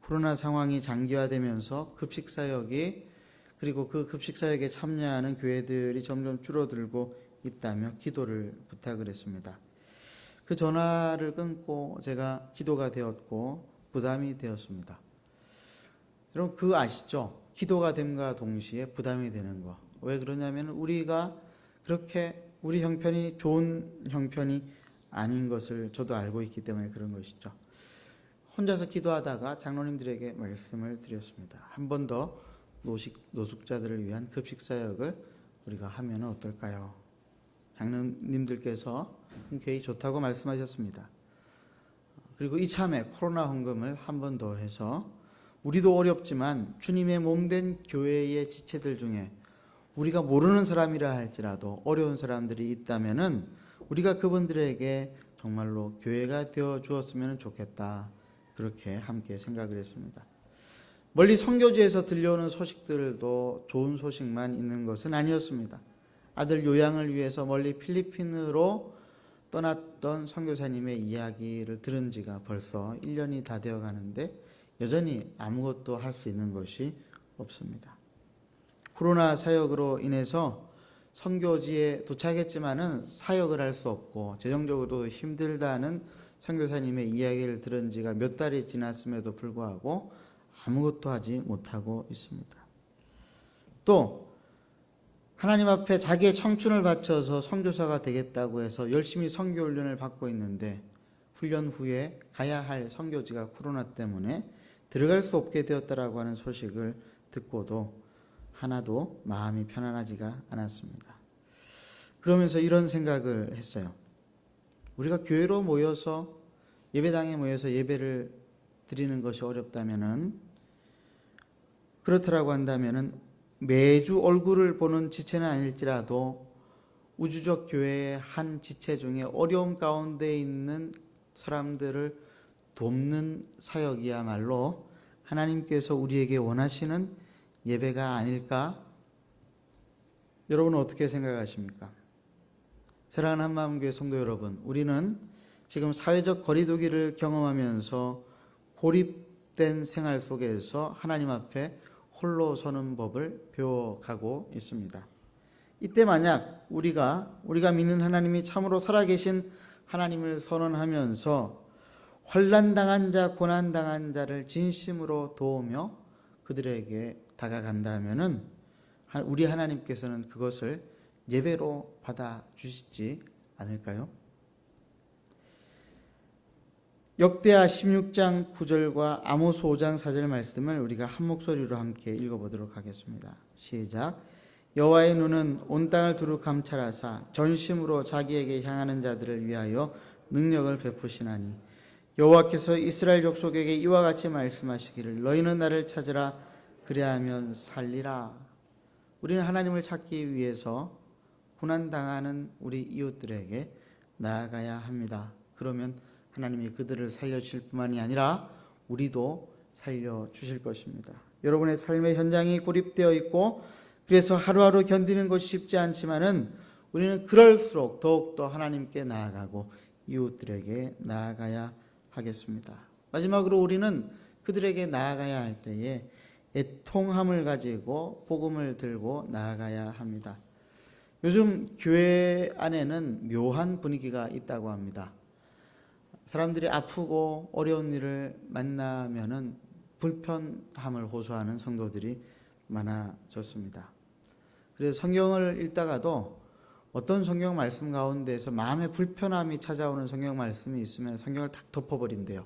[SPEAKER 1] 코로나 상황이 장기화되면서 급식 사역이 그리고 그 급식 사역에 참여하는 교회들이 점점 줄어들고 있다며 기도를 부탁을 했습니다. 그 전화를 끊고 제가 기도가 되었고 부담이 되었습니다. 여러분 그거 아시죠? 기도가 됨과 동시에 부담이 되는 거. 왜 그러냐면 우리가 그렇게 우리 형편이 좋은 형편이 아닌 것을 저도 알고 있기 때문에 그런 것이죠. 혼자서 기도하다가 장로님들에게 말씀을 드렸습니다. 한 번 더 노숙자들을 위한 급식 사역을 우리가 하면 어떨까요? 장로님들께서 흔쾌히 좋다고 말씀하셨습니다. 그리고 이참에 코로나 헌금을 한 번 더 해서 우리도 어렵지만 주님의 몸된 교회의 지체들 중에 우리가 모르는 사람이라 할지라도 어려운 사람들이 있다면은 우리가 그분들에게 정말로 교회가 되어 주었으면 좋겠다. 그렇게 함께 생각을 했습니다. 멀리 선교지에서 들려오는 소식들도 좋은 소식만 있는 것은 아니었습니다. 아들 요양을 위해서 멀리 필리핀으로 떠났던 선교사님의 이야기를 들은 지가 벌써 1년이 다 되어 가는데 여전히 아무것도 할 수 있는 것이 없습니다. 코로나 사역으로 인해서 선교지에 도착했지만은 사역을 할 수 없고 재정적으로 힘들다는 선교사님의 이야기를 들은 지가 몇 달이 지났음에도 불구하고 아무것도 하지 못하고 있습니다. 또 하나님 앞에 자기의 청춘을 바쳐서 선교사가 되겠다고 해서 열심히 선교 훈련을 받고 있는데 훈련 후에 가야 할 선교지가 코로나 때문에 들어갈 수 없게 되었다라고 하는 소식을 듣고도 하나도 마음이 편안하지가 않았습니다. 그러면서 이런 생각을 했어요. 우리가 교회로 모여서 예배당에 모여서 예배를 드리는 것이 어렵다면은 그렇다라고 한다면은 매주 얼굴을 보는 지체는 아닐지라도 우주적 교회의 한 지체 중에 어려움 가운데 있는 사람들을 돕는 사역이야말로 하나님께서 우리에게 원하시는 예배가 아닐까? 여러분은 어떻게 생각하십니까? 사랑하는 한마음교회 성도 여러분, 우리는 지금 사회적 거리두기를 경험하면서 고립된 생활 속에서 하나님 앞에 홀로 서는 법을 배워가고 있습니다. 이때 만약 우리가 믿는 하나님이 참으로 살아계신 하나님을 선언하면서 환난당한 자, 고난당한 자를 진심으로 도우며 그들에게 다가간다면은 우리 하나님께서는 그것을 예배로 받아주시지 않을까요? 역대하 16장 9절과 아모스 5장 4절 말씀을 우리가 한 목소리로 함께 읽어보도록 하겠습니다. 시작. 여호와의 눈은 온 땅을 두루 감찰하사 전심으로 자기에게 향하는 자들을 위하여 능력을 베푸시나니 여호와께서 이스라엘 족속에게 이와 같이 말씀하시기를 너희는 나를 찾으라 그리하면 살리라. 우리는 하나님을 찾기 위해서 고난당하는 우리 이웃들에게 나아가야 합니다. 그러면 하나님이 그들을 살려주실 뿐만이 아니라 우리도 살려주실 것입니다. 여러분의 삶의 현장이 고립되어 있고 그래서 하루하루 견디는 것이 쉽지 않지만은 우리는 그럴수록 더욱더 하나님께 나아가고 이웃들에게 나아가야 하겠습니다. 마지막으로 우리는 그들에게 나아가야 할 때에 애통함을 가지고 복음을 들고 나아가야 합니다. 요즘 교회 안에는 묘한 분위기가 있다고 합니다. 사람들이 아프고 어려운 일을 만나면은 불편함을 호소하는 성도들이 많아졌습니다. 그래서 성경을 읽다가도 어떤 성경 말씀 가운데에서 마음의 불편함이 찾아오는 성경 말씀이 있으면 성경을 탁 덮어버린대요.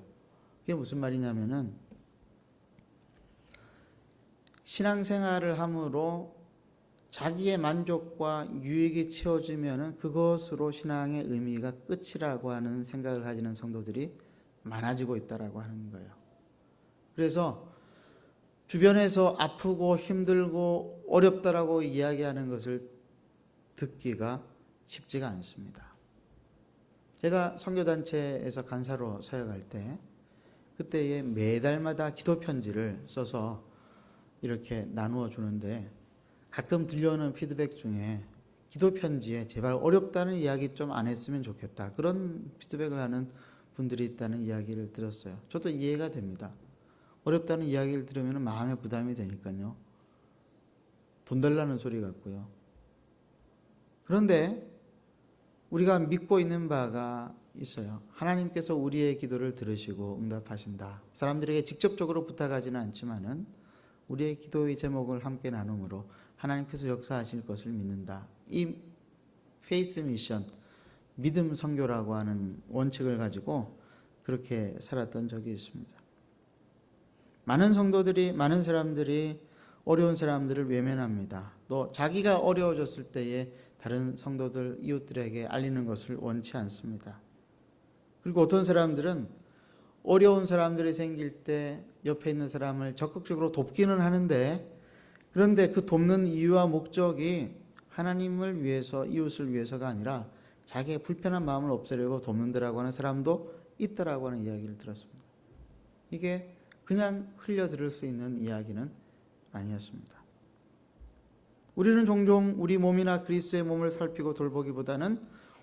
[SPEAKER 1] 그게 무슨 말이냐면은 신앙생활을 함으로 자기의 만족과 유익이 채워지면은 그것으로 신앙의 의미가 끝이라고 하는 생각을 가지는 성도들이 많아지고 있다라고 하는 거예요. 그래서 주변에서 아프고 힘들고 어렵다라고 이야기하는 것을 듣기가 쉽지가 않습니다. 제가 선교단체에서 간사로 사역할 때 그때에 매달마다 기도 편지를 써서 이렇게 나누어 주는데 가끔 들려오는 피드백 중에 기도 편지에 제발 어렵다는 이야기 좀 안 했으면 좋겠다, 그런 피드백을 하는 분들이 있다는 이야기를 들었어요. 저도 이해가 됩니다. 어렵다는 이야기를 들으면 마음에 부담이 되니까요. 돈 달라는 소리 같고요. 그런데 우리가 믿고 있는 바가 있어요. 하나님께서 우리의 기도를 들으시고 응답하신다. 사람들에게 직접적으로 부탁하지는 않지만은 우리의 기도의 제목을 함께 나눔으로 하나님께서 역사하실 것을 믿는다. 이 페이스 미션, 믿음 선교라고 하는 원칙을 가지고 그렇게 살았던 적이 있습니다. 많은 성도들이, 많은 사람들이 어려운 사람들을 외면합니다. 또 자기가 어려워졌을 때에 다른 성도들, 이웃들에게 알리는 것을 원치 않습니다. 그리고 어떤 사람들은 어려운 사람들이 생길 때 옆에 있는 사람을 적극적으로 돕기는 하는데, 그런데 그 돕는 이유와 목적이 하나님을 위해서, 이웃을 위해서가 아니라 자기의 불편한 마음을 없애려고 돕는다라고 하는 사람도 있다라고 하는 이야기를 들었습니다. 이게 그냥 흘려 들을 수 있는 이야기는 아니었습니다. 우리는 종종 우리 몸이나 그리스도의 몸을 살피고 돌보기보다는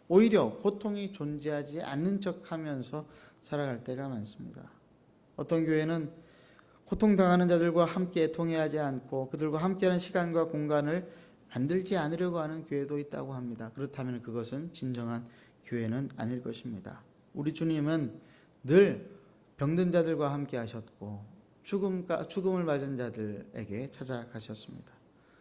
[SPEAKER 1] 오히려 고통이 존재하지 않는 척하면서 살아갈 때가 많습니다. 어떤 교회는 고통당하는 자들과 함께 애통해하지 않고 그들과 함께하는 시간과 공간을 만들지 않으려고 하는 교회도 있다고 합니다. 그렇다면 그것은 진정한 교회는 아닐 것입니다. 우리 주님은 늘 병든 자들과 함께 하셨고 죽음을 맞은 자들에게 찾아가셨습니다.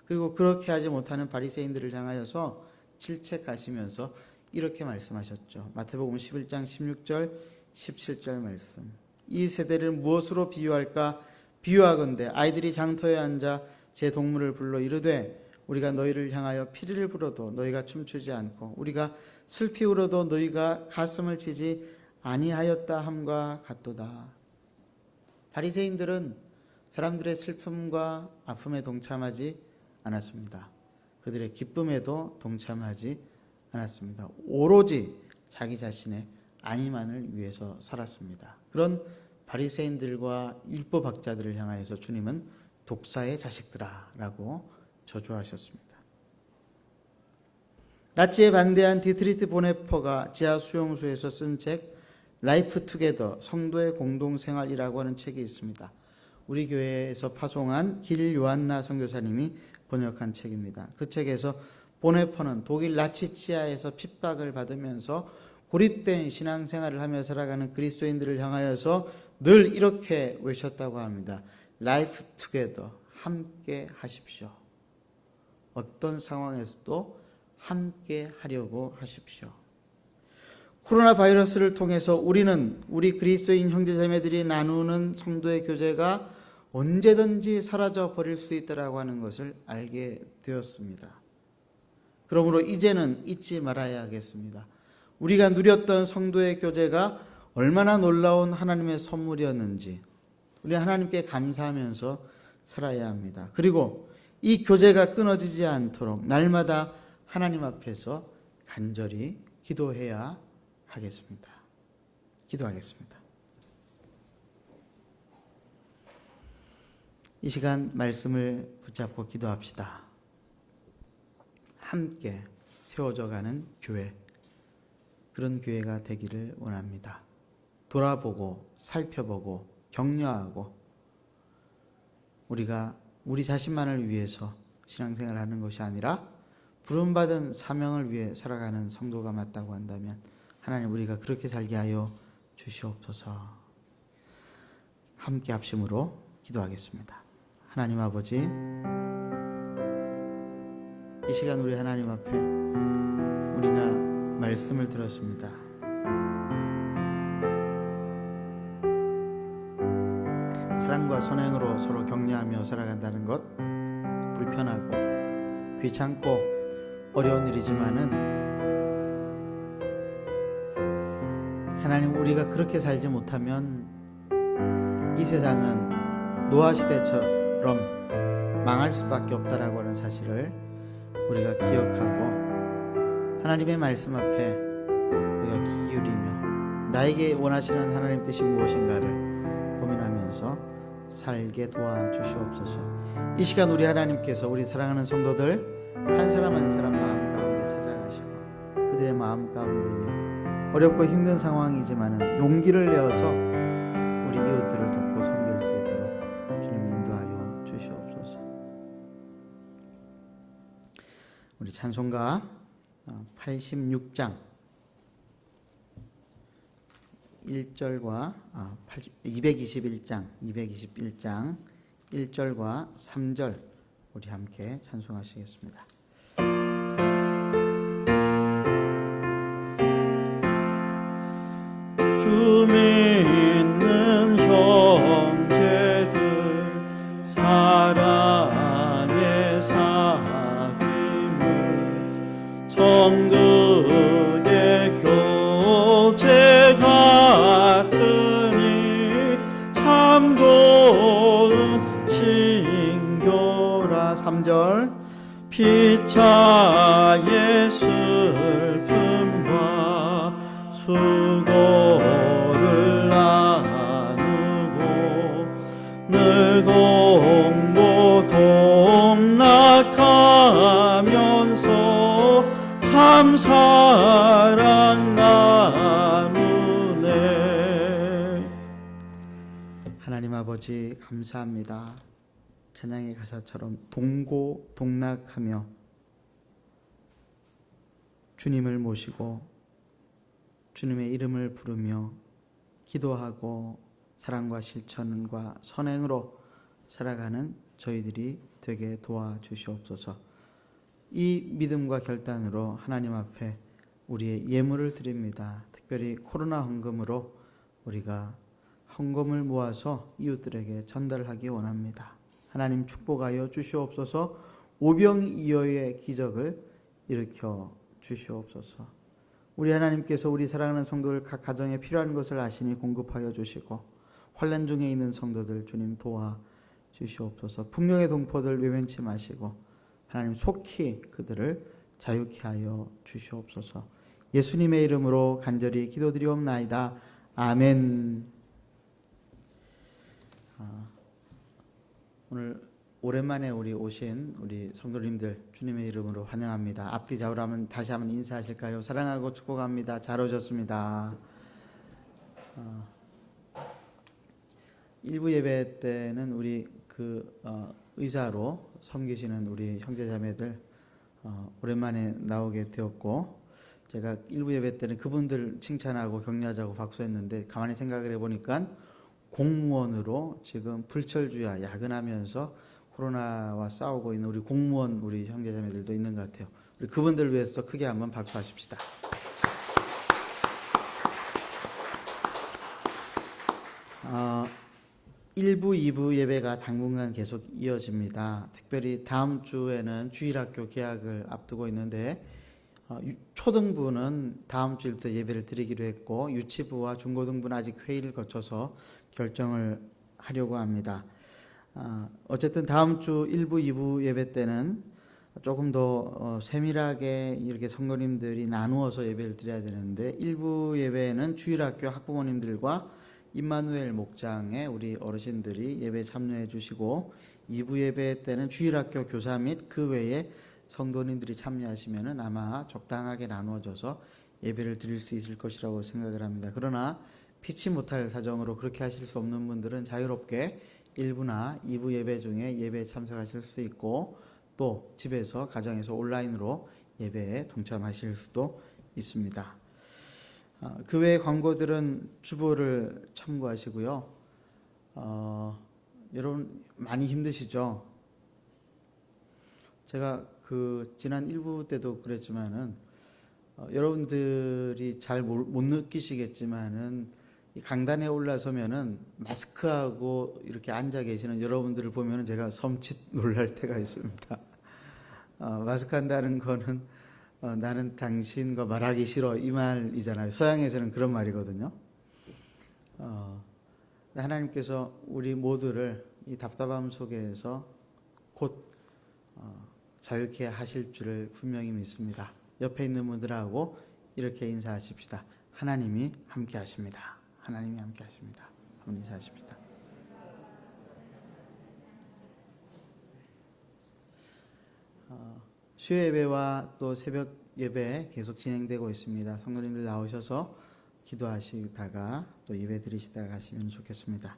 [SPEAKER 1] 그리고 그렇게 하지 못하는 바리새인들을 향하여서 질책하시면서 이렇게 말씀하셨죠. 마태복음 11장 16절 17절 말씀. 이 세대를 무엇으로 비유할까? 비유하건대 아이들이 장터에 앉아 제 동물을 불러 이르되 우리가 너희를 향하여 피리를 불어도 너희가 춤추지 않고 우리가 슬피 울어도 너희가 가슴을 치지 아니하였다 함과 같도다. 바리새인들은 사람들의 슬픔과 아픔에 동참하지 않았습니다. 그들의 기쁨에도 동참하지 않았습니다. 오로지 자기 자신의 안위만을 위해서 살았습니다. 그런 바리새인들과 율법학자들을 향하여서 주님은 독사의 자식들아 라고 저주하셨습니다. 나치에 반대한 디트리트 보네퍼가 지하 수용소에서 쓴 책 라이프 투게더, 성도의 공동생활이라고 하는 책이 있습니다. 우리 교회에서 파송한 길 요한나 선교사님이 번역한 책입니다. 그 책에서 보네퍼는 독일 나치 치하에서 핍박을 받으면서 고립된 신앙생활을 하며 살아가는 그리스도인들을 향하여서 늘 이렇게 외쳤다고 합니다. 라이프 투게더, 함께 하십시오. 어떤 상황에서도 함께 하려고 하십시오. 코로나 바이러스를 통해서 우리 그리스도인 형제자매들이 나누는 성도의 교제가 언제든지 사라져 버릴 수 있다라고 하는 것을 알게 되었습니다. 그러므로 이제는 잊지 말아야 하겠습니다. 우리가 누렸던 성도의 교제가 얼마나 놀라운 하나님의 선물이었는지 우리 하나님께 감사하면서 살아야 합니다. 그리고 이 교제가 끊어지지 않도록 날마다 하나님 앞에서 간절히 기도해야 하겠습니다. 기도하겠습니다. 이 시간 말씀을 붙잡고 기도합시다. 함께 세워져가는 교회, 그런 교회가 되기를 원합니다. 돌아보고 살펴보고 격려하고 우리가 우리 자신만을 위해서 신앙생활을 하는 것이 아니라 부름받은 사명을 위해 살아가는 성도가 맞다고 한다면 하나님, 우리가 그렇게 살게 하여 주시옵소서. 함께 합심으로 기도하겠습니다. 하나님 아버지, 이 시간 우리 하나님 앞에 우리가 말씀을 들었습니다. 사랑과 선행으로 서로 격려하며 살아간다는 것 불편하고 귀찮고 어려운 일이지만은 하나님, 우리가 그렇게 살지 못하면 이 세상은 노아시대처럼 망할 수밖에 없다라고 하는 사실을 우리가 기억하고 하나님의 말씀 앞에 우리가 귀 기울이며 나에게 원하시는 하나님 뜻이 무엇인가를 고민하면서 살게 도와주시옵소서. 이 시간 우리 하나님께서 우리 사랑하는 성도들 한 사람 한 사람 마음 가운데 찾아가시고 그들의 마음 가운데 어렵고 힘든 상황이지만 용기를 내어서 우리 이웃들을 돕고 섬길 수 있도록 주님 인도하여 주시옵소서. 우리 찬송가 86장 1절과 221장 1절과 3절 우리 함께 찬송하시겠습니다.
[SPEAKER 2] 주 믿는 형제들 사랑의 사귐은 정금의 교제 같으니 참 좋은 신교라.
[SPEAKER 1] 3절
[SPEAKER 2] 피차의 슬픔과 수고를 나누고 늘 돕고 동락하면서 참 사랑 나누네.
[SPEAKER 1] 하나님 아버지 감사합니다. 찬양의 가사처럼 동고동락하며 주님을 모시고 주님의 이름을 부르며 기도하고 사랑과 실천과 선행으로 살아가는 저희들이 되게 도와주시옵소서. 이 믿음과 결단으로 하나님 앞에 우리의 예물을 드립니다. 특별히 코로나 헌금으로 우리가 헌금을 모아서 이웃들에게 전달하기 원합니다. 하나님 축복하여 주시옵소서. 오병이어의 기적을 일으켜 주시옵소서. 우리 하나님께서 우리 사랑하는 성도들 각 가정에 필요한 것을 아시니 공급하여 주시고 환난 중에 있는 성도들 주님 도와 주시옵소서. 풍령의 동포들 외면치 마시고 하나님 속히 그들을 자유케 하여 주시옵소서. 예수님의 이름으로 간절히 기도드리옵나이다. 아멘. 오늘 오랜만에 우리 오신 우리 성도님들 주님의 이름으로 환영합니다. 앞뒤 좌우라면 다시 한번 인사하실까요? 사랑하고 축복합니다. 잘 오셨습니다. 일부 예배 때는 우리 의사로 섬기시는 우리 형제자매들 오랜만에 나오게 되었고, 제가 일부 예배 때는 그분들 칭찬하고 격려하자고 박수했는데 가만히 생각을 해보니까 공무원으로 지금 불철주야 야근하면서 코로나와 싸우고 있는 우리 공무원 우리 형제자매들도 있는 것 같아요. 우리 그분들 위해서 크게 한번 박수하십시다. 어, 1부, 2부 예배가 당분간 계속 이어집니다. 특별히 다음 주에는 주일학교 개학을 앞두고 있는데 초등부는 다음 주일부터 예배를 드리기로 했고 유치부와 중고등부는 아직 회의를 거쳐서 결정을 하려고 합니다. 어쨌든 다음 주 1부, 2부 예배 때는 조금 더 세밀하게 이렇게 성도님들이 나누어서 예배를 드려야 되는데 1부 예배에는 주일학교 학부모님들과 임마누엘 목장의 우리 어르신들이 예배에 참여해 주시고 2부 예배 때는 주일학교 교사 및 그 외에 성도님들이 참여하시면은 아마 적당하게 나누어져서 예배를 드릴 수 있을 것이라고 생각을 합니다. 그러나 피치 못할 사정으로 그렇게 하실 수 없는 분들은 자유롭게 1부나 2부 예배 중에 예배에 참석하실 수 있고 또 집에서 가정에서 온라인으로 예배에 동참하실 수도 있습니다. 그 외의 광고들은 주보를 참고하시고요. 여러분 많이 힘드시죠? 제가 지난 1부 때도 그랬지만은 여러분들이 잘 못 느끼시겠지만은 이 강단에 올라서면은 마스크하고 이렇게 앉아 계시는 여러분들을 보면은 제가 섬찟 놀랄 때가 있습니다. 마스크 한다는 거는 나는 당신과 말하기 싫어 이 말이잖아요. 서양에서는 그런 말이거든요. 하나님께서 우리 모두를 이 답답함 속에서 곧 자유케 하실 줄을 분명히 믿습니다. 옆에 있는 분들하고 이렇게 인사하십시다. 하나님이 함께 하십니다. 하나님이 함께 하십니다. 한번 인사하십시다. 수요 예배와 또 새벽 예배 계속 진행되고 있습니다. 성도님들 나오셔서 기도하시다가 또 예배 드리시다가 가시면 좋겠습니다.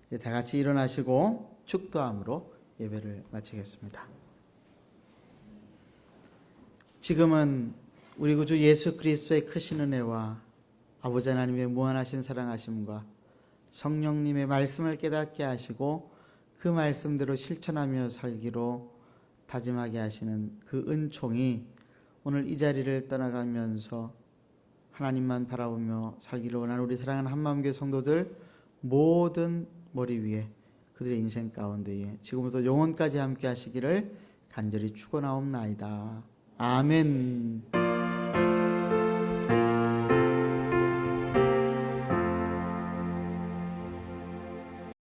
[SPEAKER 1] 이제 다 같이 일어나시고 축도함으로 예배를 마치겠습니다. 지금은 우리 구주 예수 그리스도의 크신 은혜와 아버지 하나님의 무한하신 사랑하심과 성령님의 말씀을 깨닫게 하시고 그 말씀대로 실천하며 살기로 다짐하게 하시는 그 은총이 오늘 이 자리를 떠나가면서 하나님만 바라보며 살기를 원하는 우리 사랑하는 한마음교회 성도들 모든 머리 위에 그들의 인생 가운데에 지금부터 영원까지 함께 하시기를 간절히 축원하옵나이다. 아멘.